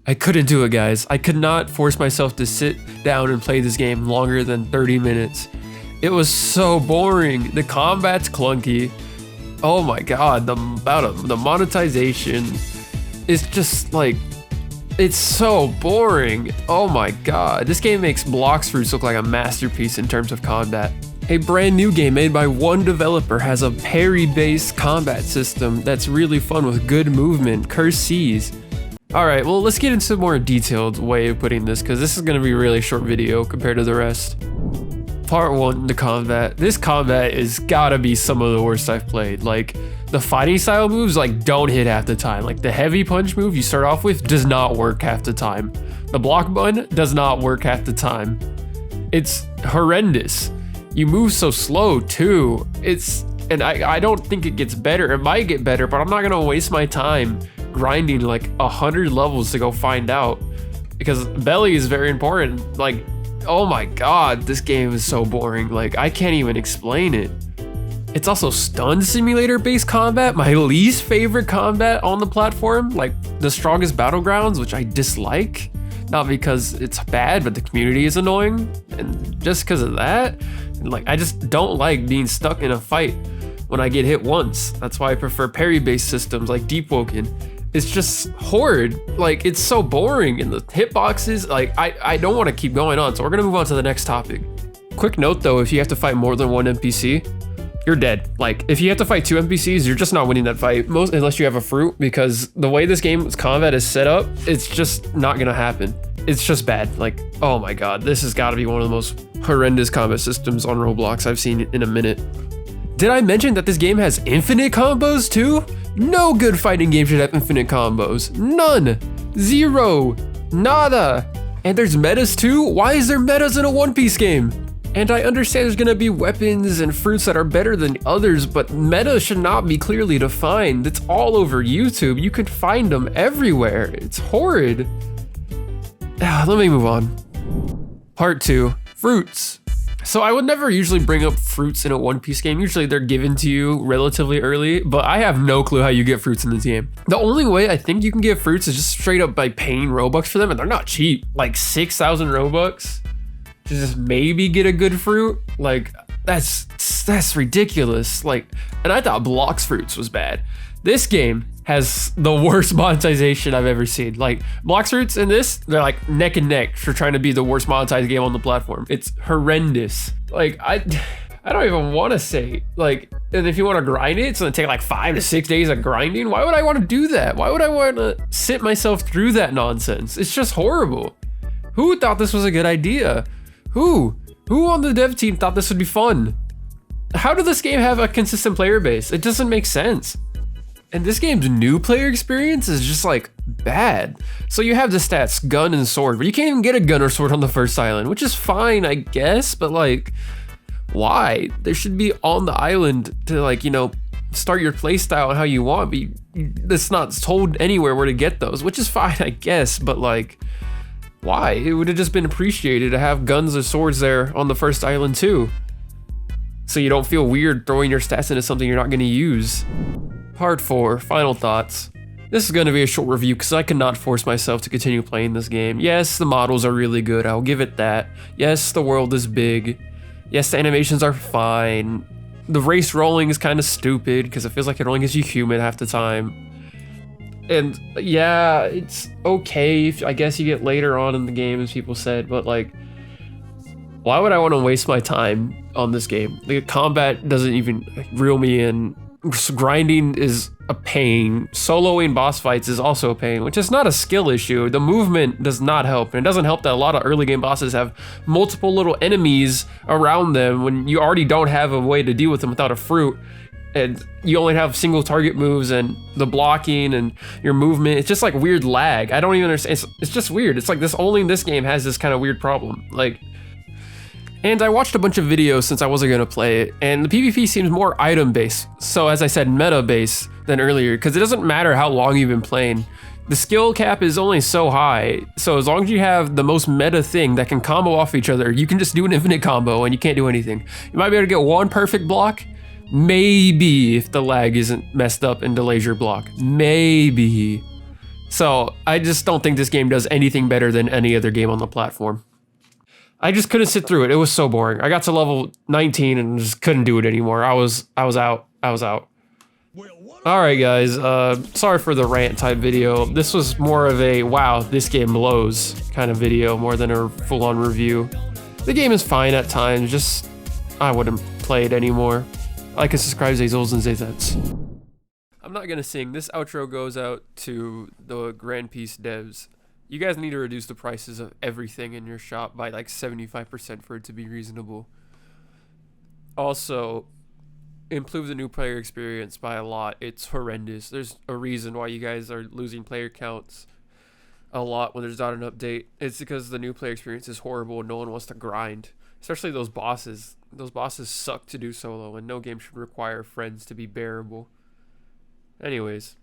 I couldn't do it, guys. I could not force myself to sit down and play this game longer than 30 minutes. It was so boring. The combat's clunky. Oh my god, the monetization is just like, it's so boring. Oh my god, this game makes BloxFruits look like a masterpiece in terms of combat. A brand new game made by one developer has a parry-based combat system that's really fun with good movement, curse C's. Alright, well let's get into a more detailed way of putting this, because this is going to be a really short video compared to the rest. Part 1, the combat. This combat is gotta be some of the worst I've played. Like, the fighting style moves like don't hit half the time. Like the heavy punch move you start off with does not work half the time. The block button does not work half the time. It's horrendous. You move so slow too. And I don't think it gets better. It might get better, but I'm not gonna waste my time grinding like 100 levels to go find out, because belly is very important. Like, oh my god, this game is so boring. Like, I can't even explain it. It's also stun simulator based combat, my least favorite combat on the platform. Like the strongest battlegrounds, which I dislike, not because it's bad, but the community is annoying. And just because of that, like, I just don't like being stuck in a fight when I get hit once. That's why I prefer parry based systems like Deep Woken. It's just horrid. Like, it's so boring, and the hitboxes, like, I don't want to keep going on, so we're gonna move on to the next topic. Quick note though, if you have to fight more than one NPC, you're dead. Like, if you have to fight 2 NPCs, you're just not winning that fight, unless you have a fruit, because the way this game's combat is set up, it's just not gonna happen. It's just bad. Like, oh my god, this has got to be one of the most horrendous combat systems on Roblox I've seen in a minute. Did I mention that this game has infinite combos too? No good fighting game should have infinite combos. None. Zero. Nada. And there's metas too? Why is there metas in a One Piece game? And I understand there's gonna be weapons and fruits that are better than others, but meta should not be clearly defined. It's all over YouTube. You can find them everywhere. It's horrid. Let me move on. Part 2, fruits. So I would never usually bring up fruits in a One Piece game. Usually they're given to you relatively early, but I have no clue how you get fruits in this game. The only way I think you can get fruits is just straight up by paying Robux for them, and they're not cheap. Like 6,000 Robux to just maybe get a good fruit. Like, that's ridiculous. Like, and I thought BloxFruits was bad. This game has the worst monetization I've ever seen. Like, BloxFruits and this, they're like neck and neck for trying to be the worst monetized game on the platform. It's horrendous. Like, I don't even want to say, like, and if you want to grind it, it's gonna take like 5 to 6 days of grinding. Why would I want to do that? Why would I want to sit myself through that nonsense? It's just horrible. Who thought this was a good idea? Who on the dev team thought this would be fun? How did this game have a consistent player base? It doesn't make sense. And this game's new player experience is just like bad. So you have the stats, gun and sword, but you can't even get a gun or sword on the first island, which is fine, I guess, but like, why? There should be on the island to, like, you know, start your playstyle and how you want, but it's not told anywhere where to get those, which is fine, I guess, but like, why? It would have just been appreciated to have guns or swords there on the first island too, so you don't feel weird throwing your stats into something you're not going to use. Part 4, final thoughts. This is going to be a short review because I cannot force myself to continue playing this game. Yes, the models are really good, I'll give it that. Yes, the world is big. Yes, the animations are fine. The race rolling is kind of stupid because it feels like it only gives you human half the time. And yeah, it's okay if I guess you get later on in the game, as people said, but like, why would I want to waste my time on this game? The combat doesn't even reel me in. Grinding is a pain. Soloing boss fights is also a pain, which is not a skill issue. The movement does not help. And it doesn't help that a lot of early game bosses have multiple little enemies around them when you already don't have a way to deal with them without a fruit. And you only have single target moves, and the blocking and your movement, it's just like weird lag. I don't even understand. It's just weird. It's like only this game has this kind of weird problem. Like, and I watched a bunch of videos since I wasn't gonna play it, and the PvP seems more item based. So as I said, meta based than earlier, because it doesn't matter how long you've been playing. The skill cap is only so high. So as long as you have the most meta thing that can combo off each other, you can just do an infinite combo and you can't do anything. You might be able to get one perfect block, maybe, if the lag isn't messed up and delays your block, maybe. So I just don't think this game does anything better than any other game on the platform. I just couldn't sit through it. It was so boring. I got to level 19 and just couldn't do it anymore. I was out. I was out. All right, guys. Sorry for the rant type video. This was more of a wow, this game blows kind of video more than a full-on review. The game is fine at times. Just I wouldn't play it anymore. Like and subscribe, Zazels and Zazets. I'm not gonna sing. This outro goes out to the Grand Piece devs. You guys need to reduce the prices of everything in your shop by like 75% for it to be reasonable. Also, improve the new player experience by a lot. It's horrendous. There's a reason why you guys are losing player counts a lot when there's not an update. It's because the new player experience is horrible and no one wants to grind. Especially those bosses. Those bosses suck to do solo, and no game should require friends to be bearable. Anyways.